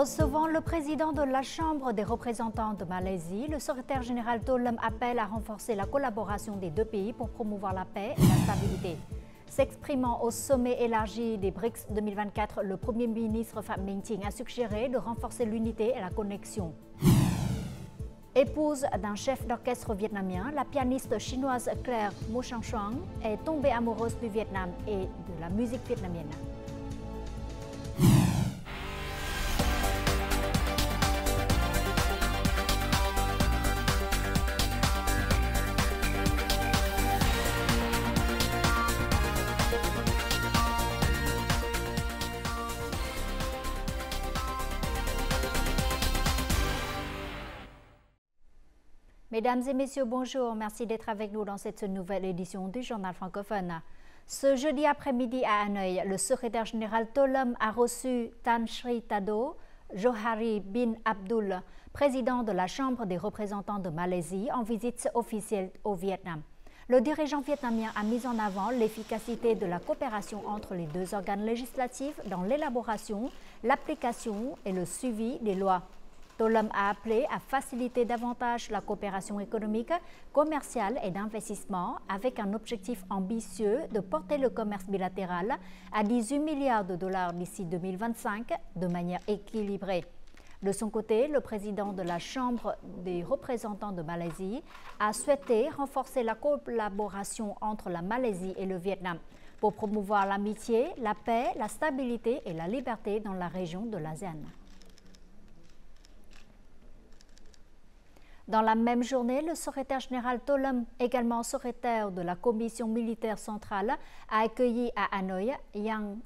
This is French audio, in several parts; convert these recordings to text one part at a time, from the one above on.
Recevant le président de la Chambre des représentants de Malaisie, le secrétaire général Tolem appelle à renforcer la collaboration des deux pays pour promouvoir la paix et la stabilité. S'exprimant au sommet élargi des BRICS 2024, le Premier ministre Phạm Minh Chính a suggéré de renforcer l'unité et la connexion. Épouse d'un chef d'orchestre vietnamien, la pianiste chinoise Claire Mo Sang Xoang est tombée amoureuse du Vietnam et de la musique vietnamienne. Mesdames et messieurs, bonjour. Merci d'être avec nous dans cette nouvelle édition du Journal francophone. Ce jeudi après-midi à Hanoï, le secrétaire général Tolem a reçu Tan Sri Tado Johari bin Abdul, président de la Chambre des représentants de Malaisie, en visite officielle au Vietnam. Le dirigeant vietnamien a mis en avant l'efficacité de la coopération entre les deux organes législatifs dans l'élaboration, l'application et le suivi des lois. Tolem a appelé à faciliter davantage la coopération économique, commerciale et d'investissement avec un objectif ambitieux de porter le commerce bilatéral à 18 milliards de dollars d'ici 2025 de manière équilibrée. De son côté, le président de la Chambre des représentants de Malaisie a souhaité renforcer la collaboration entre la Malaisie et le Vietnam pour promouvoir l'amitié, la paix, la stabilité et la liberté dans la région de l'ASEAN. Dans la même journée, le secrétaire général Tolem, également secrétaire de la Commission militaire centrale, a accueilli à Hanoï Yang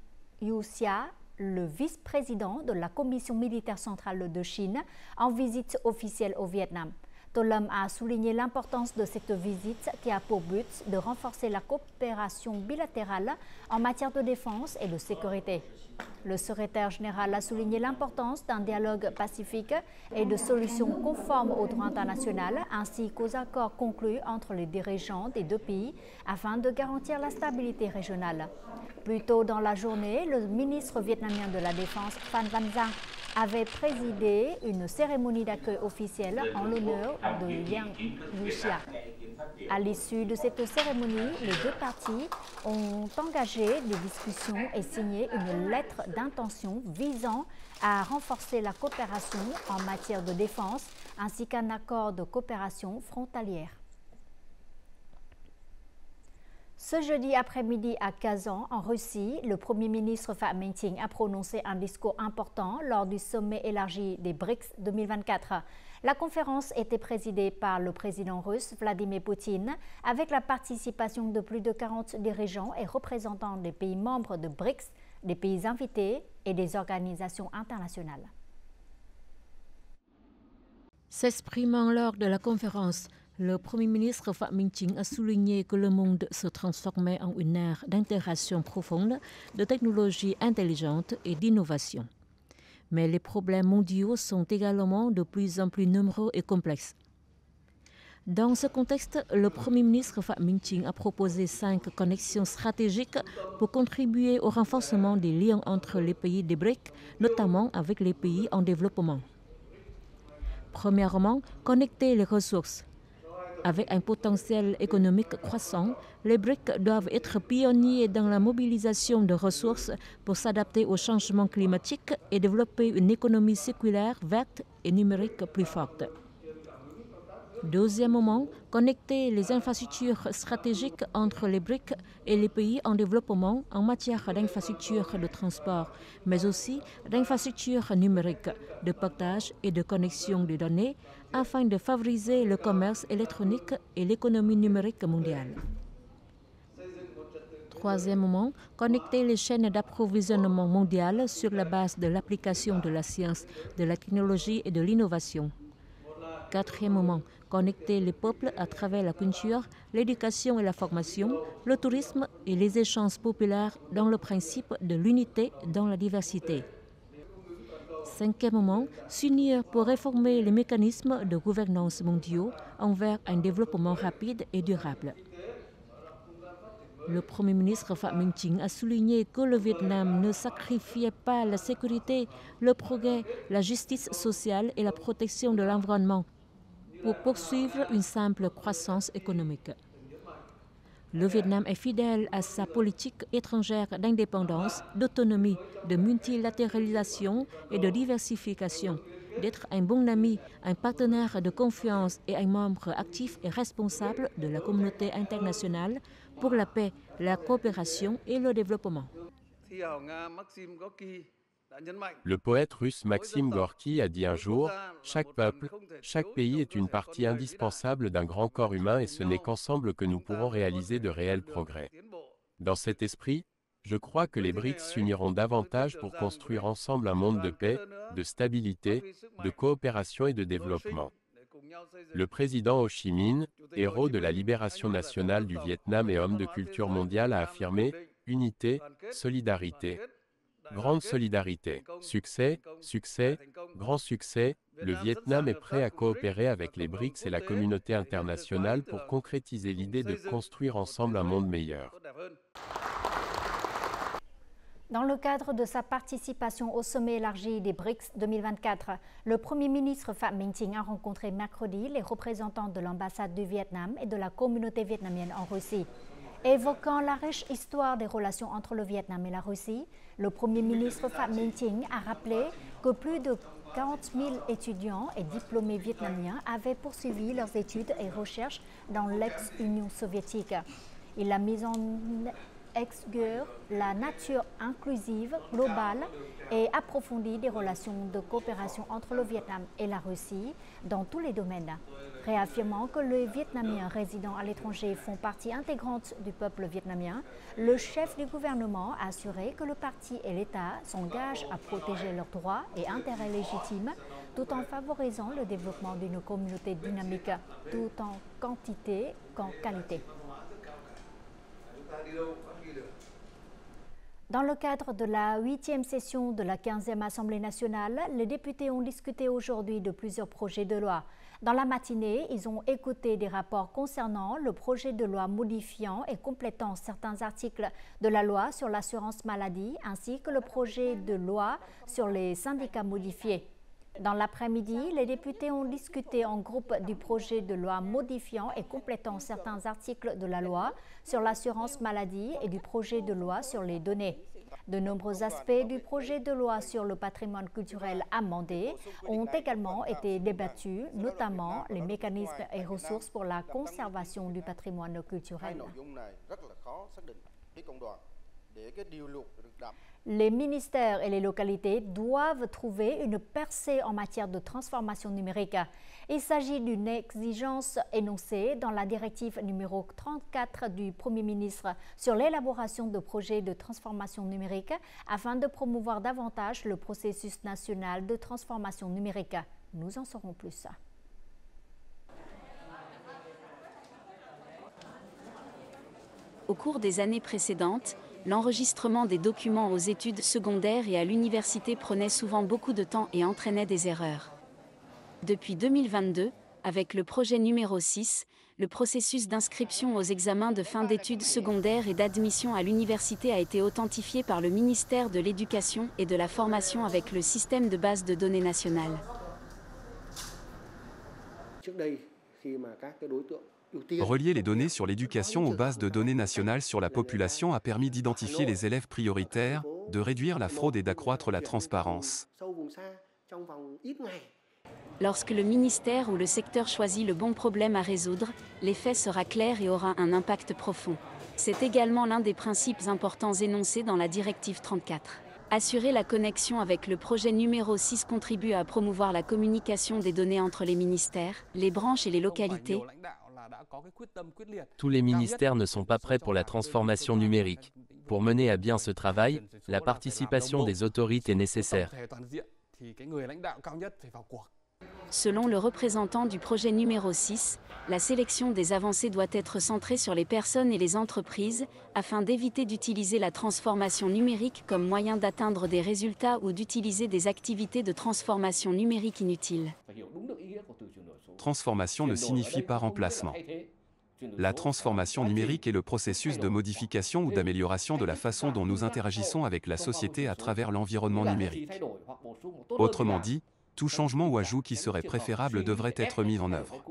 Yuxia, le vice-président de la Commission militaire centrale de Chine, en visite officielle au Vietnam. Tolem a souligné l'importance de cette visite qui a pour but de renforcer la coopération bilatérale en matière de défense et de sécurité. Le secrétaire général a souligné l'importance d'un dialogue pacifique et de solutions conformes au droit international ainsi qu'aux accords conclus entre les dirigeants des deux pays afin de garantir la stabilité régionale. Plus tôt dans la journée, le ministre vietnamien de la Défense, Phan Van Giang, avait présidé une cérémonie d'accueil officielle en l'honneur de Yang Yuxia. À l'issue de cette cérémonie, les deux parties ont engagé des discussions et signé une lettre d'intention visant à renforcer la coopération en matière de défense ainsi qu'un accord de coopération frontalière. Ce jeudi après-midi à Kazan, en Russie, le Premier ministre Phạm Minh Chính a prononcé un discours important lors du sommet élargi des BRICS 2024. La conférence était présidée par le président russe Vladimir Poutine avec la participation de plus de 40 dirigeants et représentants des pays membres de BRICS, des pays invités et des organisations internationales. S'exprimant lors de la conférence, le Premier ministre Phạm Minh Chính a souligné que le monde se transformait en une ère d'intégration profonde, de technologies intelligentes et d'innovation. Mais les problèmes mondiaux sont également de plus en plus nombreux et complexes. Dans ce contexte, le Premier ministre Phạm Minh Chính a proposé 5 connexions stratégiques pour contribuer au renforcement des liens entre les pays des BRICS, notamment avec les pays en développement. Premièrement, connecter les ressources. Avec un potentiel économique croissant, les BRICS doivent être pionniers dans la mobilisation de ressources pour s'adapter au changement climatique et développer une économie circulaire, verte et numérique plus forte. Deuxièmement, connecter les infrastructures stratégiques entre les BRICS et les pays en développement en matière d'infrastructures de transport, mais aussi d'infrastructures numériques, de partage et de connexion de données, afin de favoriser le commerce électronique et l'économie numérique mondiale. Troisièmement, connecter les chaînes d'approvisionnement mondiales sur la base de l'application de la science, de la technologie et de l'innovation. Quatrièmement, connecter les peuples à travers la culture, l'éducation et la formation, le tourisme et les échanges populaires dans le principe de l'unité dans la diversité. Cinquièmement, s'unir pour réformer les mécanismes de gouvernance mondiaux envers un développement rapide et durable. Le Premier ministre Phạm Minh Chính a souligné que le Vietnam ne sacrifiait pas la sécurité, le progrès, la justice sociale et la protection de l'environnement pour poursuivre une simple croissance économique. Le Vietnam est fidèle à sa politique étrangère d'indépendance, d'autonomie, de multilatéralisation et de diversification, d'être un bon ami, un partenaire de confiance et un membre actif et responsable de la communauté internationale pour la paix, la coopération et le développement. Le poète russe Maxime Gorky a dit un jour « Chaque peuple, chaque pays est une partie indispensable d'un grand corps humain et ce n'est qu'ensemble que nous pourrons réaliser de réels progrès. » Dans cet esprit, je crois que les BRICS s'uniront davantage pour construire ensemble un monde de paix, de stabilité, de coopération et de développement. Le président Ho Chi Minh, héros de la libération nationale du Vietnam et homme de culture mondiale, a affirmé « Unité, solidarité ». Grande solidarité, succès, succès, grand succès, le Vietnam est prêt à coopérer avec les BRICS et la communauté internationale pour concrétiser l'idée de construire ensemble un monde meilleur. Dans le cadre de sa participation au sommet élargi des BRICS 2024, le Premier ministre Phạm Minh Chính a rencontré mercredi les représentants de l'ambassade du Vietnam et de la communauté vietnamienne en Russie. Évoquant la riche histoire des relations entre le Vietnam et la Russie, le Premier ministre Phạm Minh Chính a rappelé que plus de 40 000 étudiants et diplômés vietnamiens avaient poursuivi leurs études et recherches dans l'ex-Union soviétique. Il a mis en exergue la nature inclusive, globale et approfondie des relations de coopération entre le Vietnam et la Russie dans tous les domaines, réaffirmant que les Vietnamiens résidant à l'étranger font partie intégrante du peuple vietnamien. Le chef du gouvernement a assuré que le parti et l'État s'engagent à protéger leurs droits et intérêts légitimes tout en favorisant le développement d'une communauté dynamique, tout en quantité qu'en qualité. Dans le cadre de la 8e session de la 15e Assemblée nationale, les députés ont discuté aujourd'hui de plusieurs projets de loi. Dans la matinée, ils ont écouté des rapports concernant le projet de loi modifiant et complétant certains articles de la loi sur l'assurance maladie ainsi que le projet de loi sur les syndicats modifiés. Dans l'après-midi, les députés ont discuté en groupe du projet de loi modifiant et complétant certains articles de la loi sur l'assurance maladie et du projet de loi sur les données. De nombreux aspects du projet de loi sur le patrimoine culturel amendé ont également été débattus, notamment les mécanismes et ressources pour la conservation du patrimoine culturel. Les ministères et les localités doivent trouver une percée en matière de transformation numérique. Il s'agit d'une exigence énoncée dans la directive numéro 34 du Premier ministre sur l'élaboration de projets de transformation numérique afin de promouvoir davantage le processus national de transformation numérique. Nous en saurons plus. Au cours des années précédentes, l'enregistrement des documents aux études secondaires et à l'université prenait souvent beaucoup de temps et entraînait des erreurs. Depuis 2022, avec le projet numéro 6, le processus d'inscription aux examens de fin d'études secondaires et d'admission à l'université a été authentifié par le ministère de l'Éducation et de la Formation avec le système de base de données nationale. Relier les données sur l'éducation aux bases de données nationales sur la population a permis d'identifier les élèves prioritaires, de réduire la fraude et d'accroître la transparence. Lorsque le ministère ou le secteur choisit le bon problème à résoudre, l'effet sera clair et aura un impact profond. C'est également l'un des principes importants énoncés dans la directive 34. Assurer la connexion avec le projet numéro 6 contribue à promouvoir la communication des données entre les ministères, les branches et les localités. Tous les ministères ne sont pas prêts pour la transformation numérique. Pour mener à bien ce travail, la participation des autorités est nécessaire. Selon le représentant du projet numéro 6, la sélection des avancées doit être centrée sur les personnes et les entreprises, afin d'éviter d'utiliser la transformation numérique comme moyen d'atteindre des résultats ou d'utiliser des activités de transformation numérique inutiles. Transformation ne signifie pas remplacement. La transformation numérique est le processus de modification ou d'amélioration de la façon dont nous interagissons avec la société à travers l'environnement numérique. Autrement dit, tout changement ou ajout qui serait préférable devrait être mis en œuvre.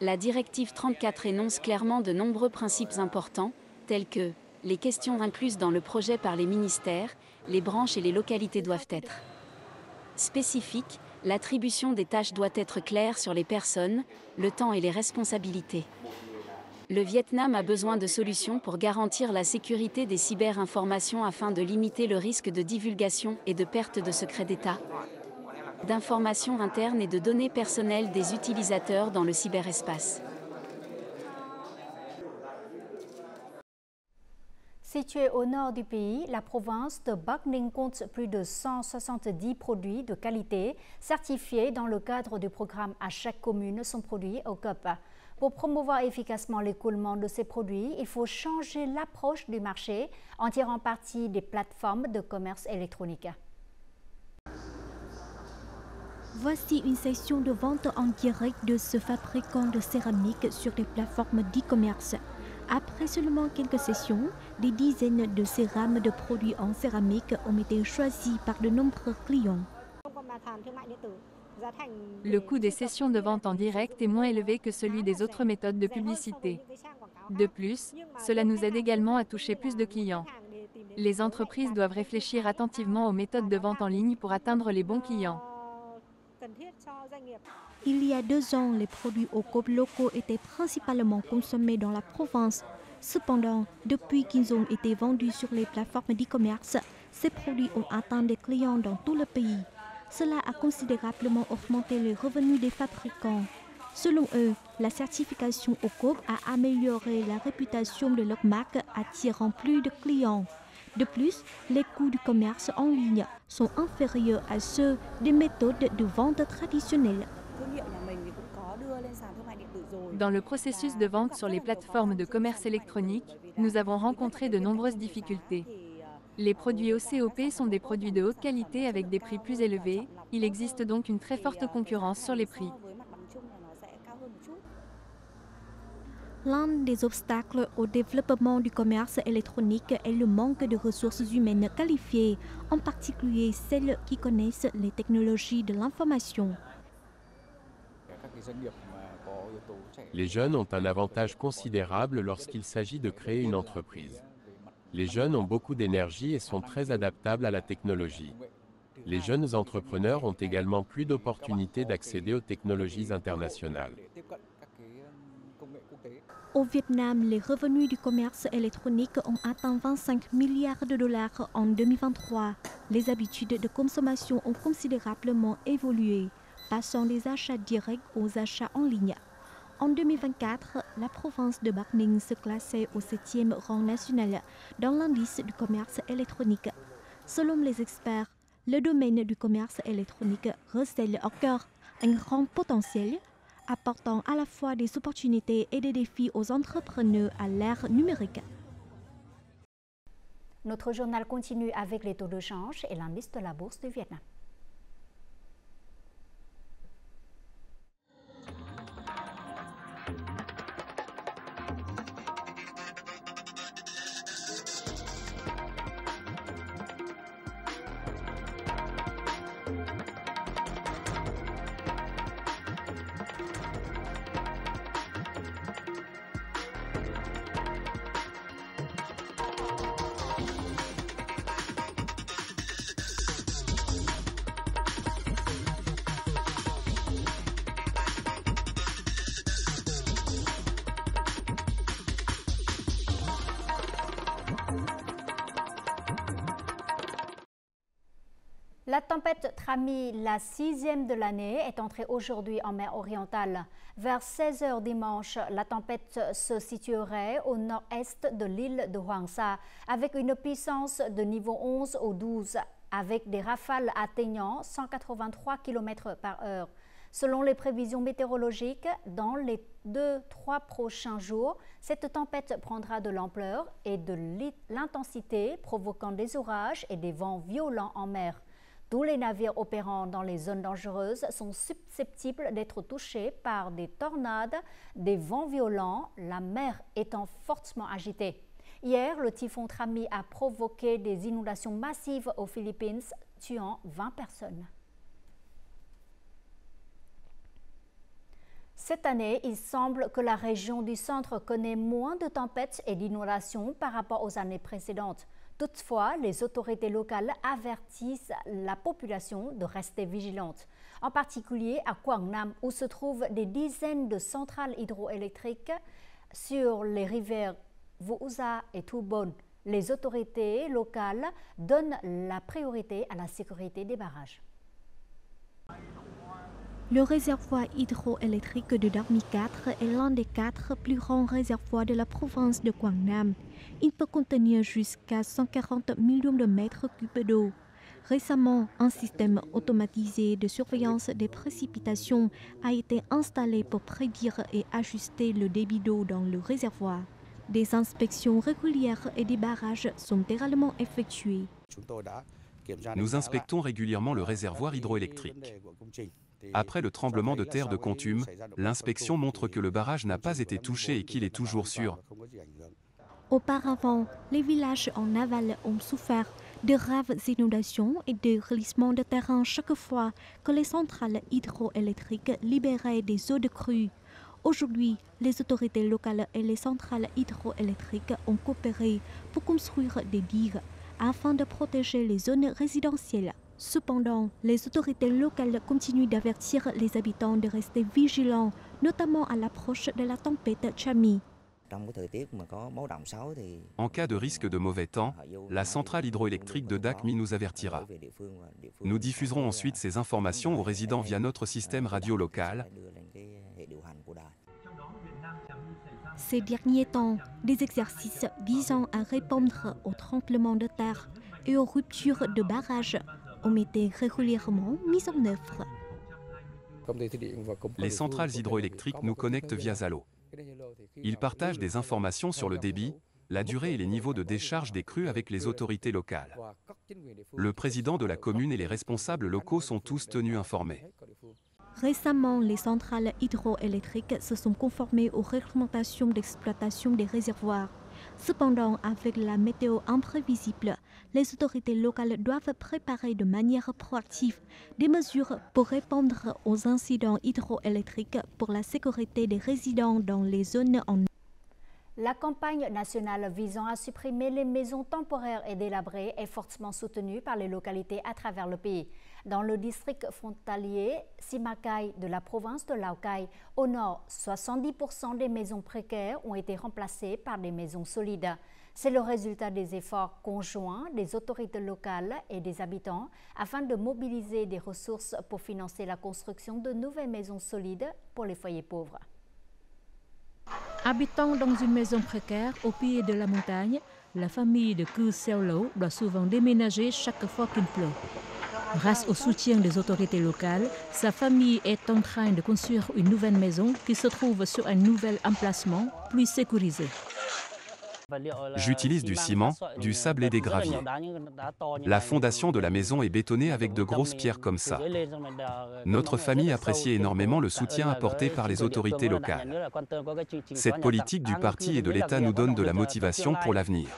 La directive 34 énonce clairement de nombreux principes importants, tels que les questions incluses dans le projet par les ministères, les branches et les localités doivent être spécifiques, l'attribution des tâches doit être claire sur les personnes, le temps et les responsabilités. Le Vietnam a besoin de solutions pour garantir la sécurité des cyberinformations afin de limiter le risque de divulgation et de perte de secrets d'État, d'informations internes et de données personnelles des utilisateurs dans le cyberespace. Située au nord du pays, la province de Bắc Ninh compte plus de 170 produits de qualité certifiés dans le cadre du programme « À chaque commune son produit » au COP. Pour promouvoir efficacement l'écoulement de ces produits, il faut changer l'approche du marché en tirant parti des plateformes de commerce électronique. Voici une session de vente en direct de ce fabricant de céramique sur les plateformes d'e-commerce. Après seulement quelques sessions, des dizaines de ces rames de produits en céramique ont été choisies par de nombreux clients. Le coût des sessions de vente en direct est moins élevé que celui des autres méthodes de publicité. De plus, cela nous aide également à toucher plus de clients. Les entreprises doivent réfléchir attentivement aux méthodes de vente en ligne pour atteindre les bons clients. Il y a 2 ans, les produits au COP locaux étaient principalement consommés dans la province. Cependant, depuis qu'ils ont été vendus sur les plateformes d'e-commerce, ces produits ont atteint des clients dans tout le pays. Cela a considérablement augmenté les revenus des fabricants. Selon eux, la certification au COP a amélioré la réputation de leur marque, attirant plus de clients. De plus, les coûts du commerce en ligne sont inférieurs à ceux des méthodes de vente traditionnelles. Dans le processus de vente sur les plateformes de commerce électronique, nous avons rencontré de nombreuses difficultés. Les produits au COP sont des produits de haute qualité avec des prix plus élevés. Il existe donc une très forte concurrence sur les prix. L'un des obstacles au développement du commerce électronique est le manque de ressources humaines qualifiées, en particulier celles qui connaissent les technologies de l'information. Les jeunes ont un avantage considérable lorsqu'il s'agit de créer une entreprise. Les jeunes ont beaucoup d'énergie et sont très adaptables à la technologie. Les jeunes entrepreneurs ont également plus d'opportunités d'accéder aux technologies internationales. Au Vietnam, les revenus du commerce électronique ont atteint 25 milliards de dollars en 2023. Les habitudes de consommation ont considérablement évolué, passant des achats directs aux achats en ligne. En 2024, la province de Bắc Ninh se classait au 7e rang national dans l'indice du commerce électronique. Selon les experts, le domaine du commerce électronique recèle encore un grand potentiel, apportant à la fois des opportunités et des défis aux entrepreneurs à l'ère numérique. Notre journal continue avec les taux de change et l'indice de la bourse du Vietnam. La tempête Trami, la 6e de l'année, est entrée aujourd'hui en mer orientale. Vers 16 h dimanche, la tempête se situerait au nord-est de l'île de Hoàng Sa, avec une puissance de niveau 11 ou 12, avec des rafales atteignant 183 km/h. Selon les prévisions météorologiques, dans les 2-3 prochains jours, cette tempête prendra de l'ampleur et de l'intensité, provoquant des orages et des vents violents en mer. Tous les navires opérant dans les zones dangereuses sont susceptibles d'être touchés par des tornades, des vents violents, la mer étant fortement agitée. Hier, le typhon Trami a provoqué des inondations massives aux Philippines, tuant 20 personnes. Cette année, il semble que la région du centre connaît moins de tempêtes et d'inondations par rapport aux années précédentes. Toutefois, les autorités locales avertissent la population de rester vigilante. En particulier à Quảng Nam, où se trouvent des dizaines de centrales hydroélectriques sur les rivières Vu Gia et Thu Bon. Les autorités locales donnent la priorité à la sécurité des barrages. Le réservoir hydroélectrique de Darmi 4 est l'un des 4 plus grands réservoirs de la province de Quảng Nam. Il peut contenir jusqu'à 140 millions de mètres cubes d'eau. Récemment, un système automatisé de surveillance des précipitations a été installé pour prédire et ajuster le débit d'eau dans le réservoir. Des inspections régulières et des barrages sont également effectués. Nous inspectons régulièrement le réservoir hydroélectrique. Après le tremblement de terre de Kon Tum, l'inspection montre que le barrage n'a pas été touché et qu'il est toujours sûr. Auparavant, les villages en aval ont souffert de graves inondations et de glissements de terrain chaque fois que les centrales hydroélectriques libéraient des eaux de crue. Aujourd'hui, les autorités locales et les centrales hydroélectriques ont coopéré pour construire des digues afin de protéger les zones résidentielles. Cependant, les autorités locales continuent d'avertir les habitants de rester vigilants, notamment à l'approche de la tempête Trami. En cas de risque de mauvais temps, la centrale hydroélectrique de Dak Mi nous avertira. Nous diffuserons ensuite ces informations aux résidents via notre système radio local. Ces derniers temps, des exercices visant à répondre aux tremblements de terre et aux ruptures de barrages ont été régulièrement mis en œuvre. Les centrales hydroélectriques nous connectent via Zalo. Ils partagent des informations sur le débit, la durée et les niveaux de décharge des crues avec les autorités locales. Le président de la commune et les responsables locaux sont tous tenus informés. Récemment, les centrales hydroélectriques se sont conformées aux réglementations d'exploitation des réservoirs. Cependant, avec la météo imprévisible, les autorités locales doivent préparer de manière proactive des mesures pour répondre aux incidents hydroélectriques pour la sécurité des résidents dans les zones en. La campagne nationale visant à supprimer les maisons temporaires et délabrées est fortement soutenue par les localités à travers le pays. Dans le district frontalier Simacai de la province de Lào Cai, au nord, 70% des maisons précaires ont été remplacées par des maisons solides. C'est le résultat des efforts conjoints des autorités locales et des habitants afin de mobiliser des ressources pour financer la construction de nouvelles maisons solides pour les foyers pauvres. Habitant dans une maison précaire au pied de la montagne, la famille de Cư Seo Lo doit souvent déménager chaque fois qu'il pleut. Grâce au soutien des autorités locales, sa famille est en train de construire une nouvelle maison qui se trouve sur un nouvel emplacement plus sécurisé. J'utilise du ciment, du sable et des graviers. La fondation de la maison est bétonnée avec de grosses pierres comme ça. Notre famille apprécie énormément le soutien apporté par les autorités locales. Cette politique du parti et de l'État nous donne de la motivation pour l'avenir.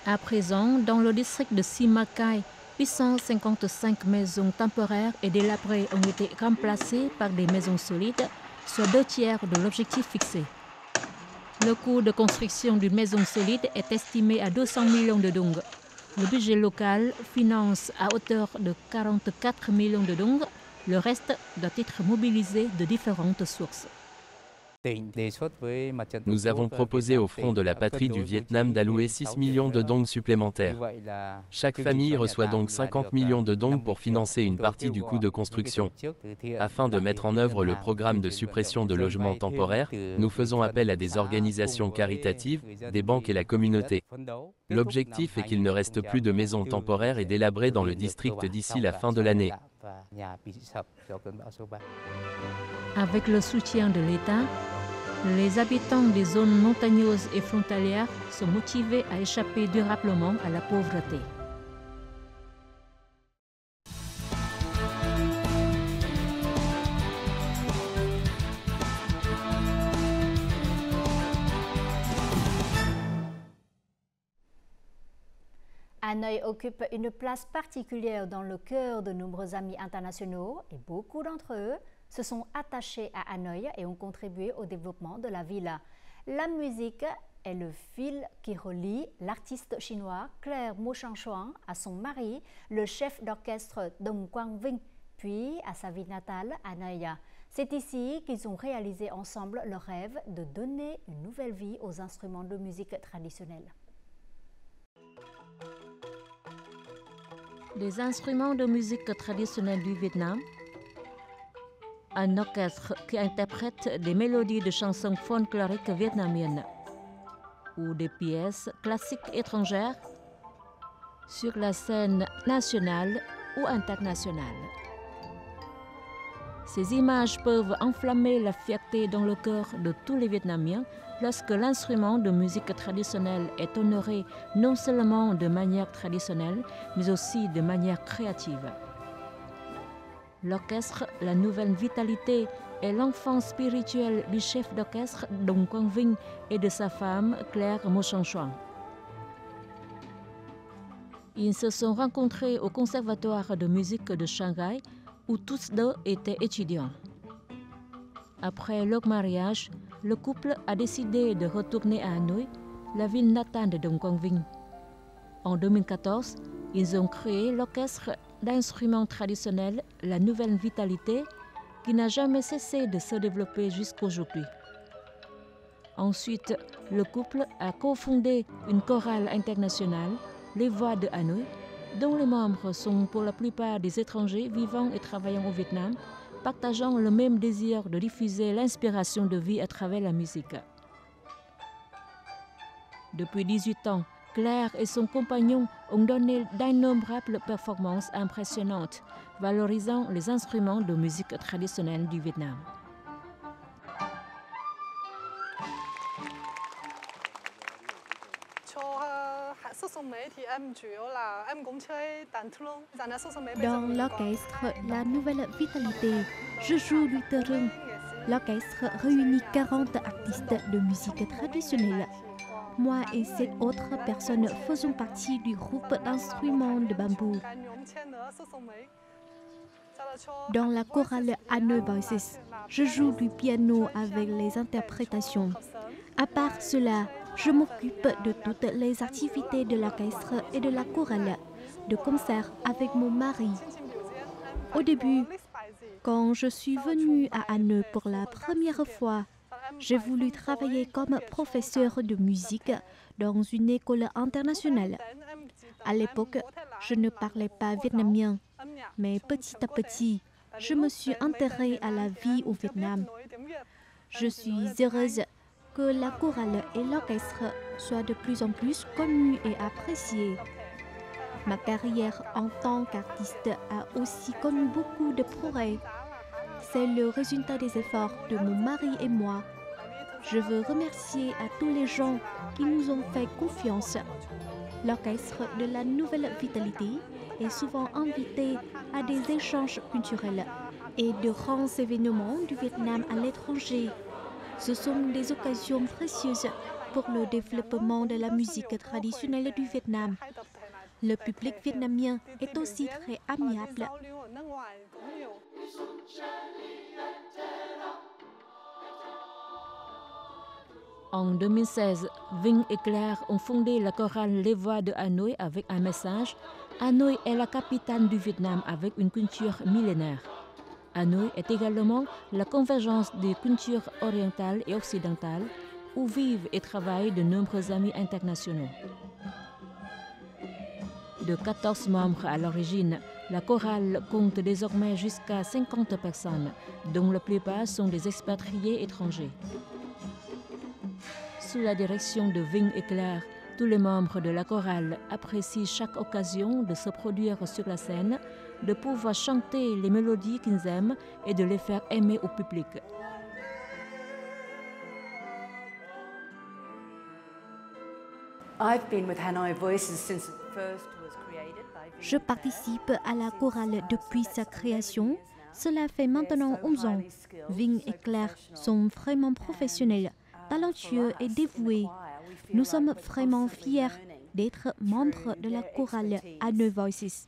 À présent, dans le district de Simacai, 855 maisons temporaires et délabrées ont été remplacées par des maisons solides, soit 2/3 de l'objectif fixé. Le coût de construction d'une maison solide est estimé à 200 millions de dong. Le budget local finance à hauteur de 44 millions de dong. Le reste doit être mobilisé de différentes sources. Nous avons proposé au Front de la Patrie du Vietnam d'allouer 6 millions de dong supplémentaires. Chaque famille reçoit donc 50 millions de dong pour financer une partie du coût de construction. Afin de mettre en œuvre le programme de suppression de logements temporaires, nous faisons appel à des organisations caritatives, des banques et la communauté. L'objectif est qu'il ne reste plus de maisons temporaires et délabrées dans le district d'ici la fin de l'année. Avec le soutien de l'État, les habitants des zones montagneuses et frontalières sont motivés à échapper durablement à la pauvreté. Hanoï occupe une place particulière dans le cœur de nombreux amis internationaux et beaucoup d'entre eux se sont attachés à Hanoï et ont contribué au développement de la ville. La musique est le fil qui relie l'artiste chinois Claire Mo-Shang-Chuan à son mari, le chef d'orchestre Dong Quang-Vinh, puis à sa ville natale, Hanoï. C'est ici qu'ils ont réalisé ensemble leur rêve de donner une nouvelle vie aux instruments de musique traditionnels. Des instruments de musique traditionnelle du Vietnam, un orchestre qui interprète des mélodies de chansons folkloriques vietnamiennes ou des pièces classiques étrangères sur la scène nationale ou internationale. Ces images peuvent enflammer la fierté dans le cœur de tous les Vietnamiens lorsque l'instrument de musique traditionnelle est honoré non seulement de manière traditionnelle, mais aussi de manière créative. L'orchestre La Nouvelle Vitalité est l'enfant spirituel du chef d'orchestre Dong Quang-Vinh et de sa femme Claire Mo-Shang-Chuan. Ils se sont rencontrés au Conservatoire de musique de Shanghai où tous deux étaient étudiants. Après leur mariage, le couple a décidé de retourner à Hanoï, la ville natale de Dong Quang-Vinh. En 2014, ils ont créé l'orchestre d'instruments traditionnels La Nouvelle Vitalité, qui n'a jamais cessé de se développer jusqu'aujourd'hui. Ensuite, le couple a cofondé une chorale internationale, Les Voix de Hanoï, dont les membres sont pour la plupart des étrangers vivant et travaillant au Vietnam, partageant le même désir de diffuser l'inspiration de vie à travers la musique. Depuis 18 ans, Claire et son compagnon ont donné d'innombrables performances impressionnantes, valorisant les instruments de musique traditionnelle du Vietnam. Dans l'orchestre La Nouvelle Vitalité, je joue du terrain. L'orchestre réunit 40 artistes de musique traditionnelle. Moi et 7 autres personnes faisons partie du groupe d'instruments de bambou. Dans la chorale Hanoï Voices, je joue du piano avec les interprétations. À part cela, je m'occupe de toutes les activités de l'orchestre et de la chorale, de concerts avec mon mari. Au début, quand je suis venue à Hanoï pour la première fois, j'ai voulu travailler comme professeur de musique dans une école internationale. À l'époque, je ne parlais pas vietnamien, mais petit à petit, je me suis intéressée à la vie au Vietnam. Je suis heureuse que la chorale et l'orchestre soient de plus en plus connus et appréciés. Ma carrière en tant qu'artiste a aussi connu beaucoup de progrès. C'est le résultat des efforts de mon mari et moi. Je veux remercier à tous les gens qui nous ont fait confiance. L'orchestre de La Nouvelle Vitalité est souvent invité à des échanges culturels et de grands événements du Vietnam à l'étranger. Ce sont des occasions précieuses pour le développement de la musique traditionnelle du Vietnam. Le public vietnamien est aussi très amiable. En 2016, Vinh et Claire ont fondé la chorale Les Voix de Hanoï avec un message. Hanoï est la capitale du Vietnam avec une culture millénaire. Hanoï est également la convergence des cultures orientales et occidentales où vivent et travaillent de nombreux amis internationaux. De 14 membres à l'origine, la chorale compte désormais jusqu'à 50 personnes, dont la plupart sont des expatriés étrangers. Sous la direction de Vinh et Claire, tous les membres de la chorale apprécient chaque occasion de se produire sur la scène, de pouvoir chanter les mélodies qu'ils aiment et de les faire aimer au public. Je participe à la chorale depuis sa création. Cela fait maintenant 11 ans. Vinh et Claire sont vraiment professionnels, talentueux et dévoués. Nous sommes vraiment fiers d'être membre de la chorale Hanoi Voices.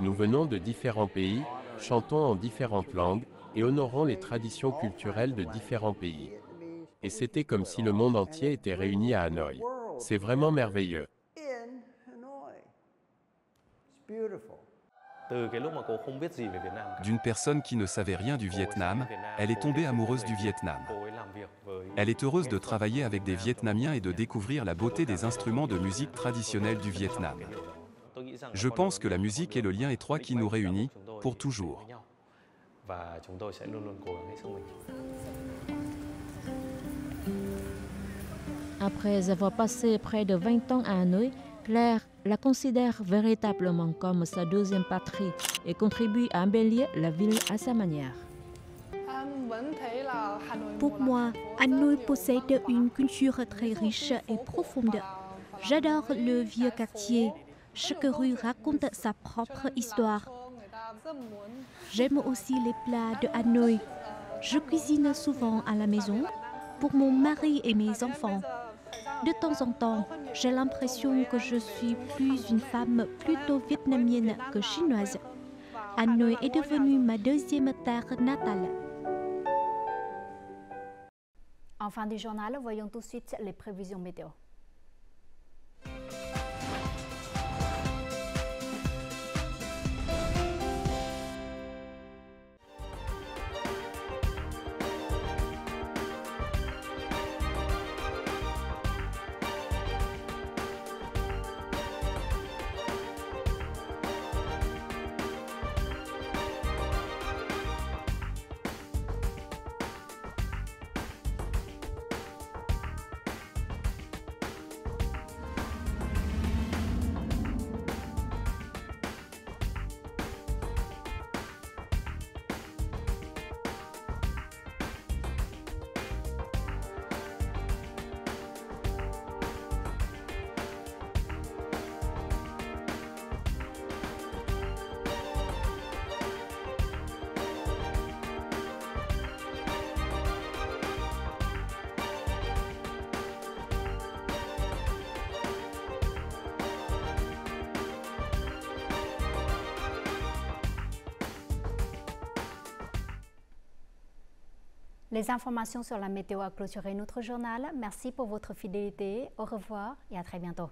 Nous venons de différents pays, chantons en différentes langues et honorons les traditions culturelles de différents pays. Et c'était comme si le monde entier était réuni à Hanoï. C'est vraiment merveilleux. D'une personne qui ne savait rien du Vietnam, elle est tombée amoureuse du Vietnam. Elle est heureuse de travailler avec des Vietnamiens et de découvrir la beauté des instruments de musique traditionnels du Vietnam. Je pense que la musique est le lien étroit qui nous réunit, pour toujours. Après avoir passé près de 20 ans à Hanoï, Claire la considère véritablement comme sa deuxième patrie et contribue à embellir la ville à sa manière. Pour moi, Hanoï possède une culture très riche et profonde. J'adore le vieux quartier. Chaque rue raconte sa propre histoire. J'aime aussi les plats de Hanoï. Je cuisine souvent à la maison pour mon mari et mes enfants. De temps en temps, j'ai l'impression que je suis plus une femme plutôt vietnamienne que chinoise. Hanoï est devenue ma deuxième terre natale. En fin du journal, voyons tout de suite les prévisions météo. Les informations sur la météo a clôturé notre journal. Merci pour votre fidélité. Au revoir et à très bientôt.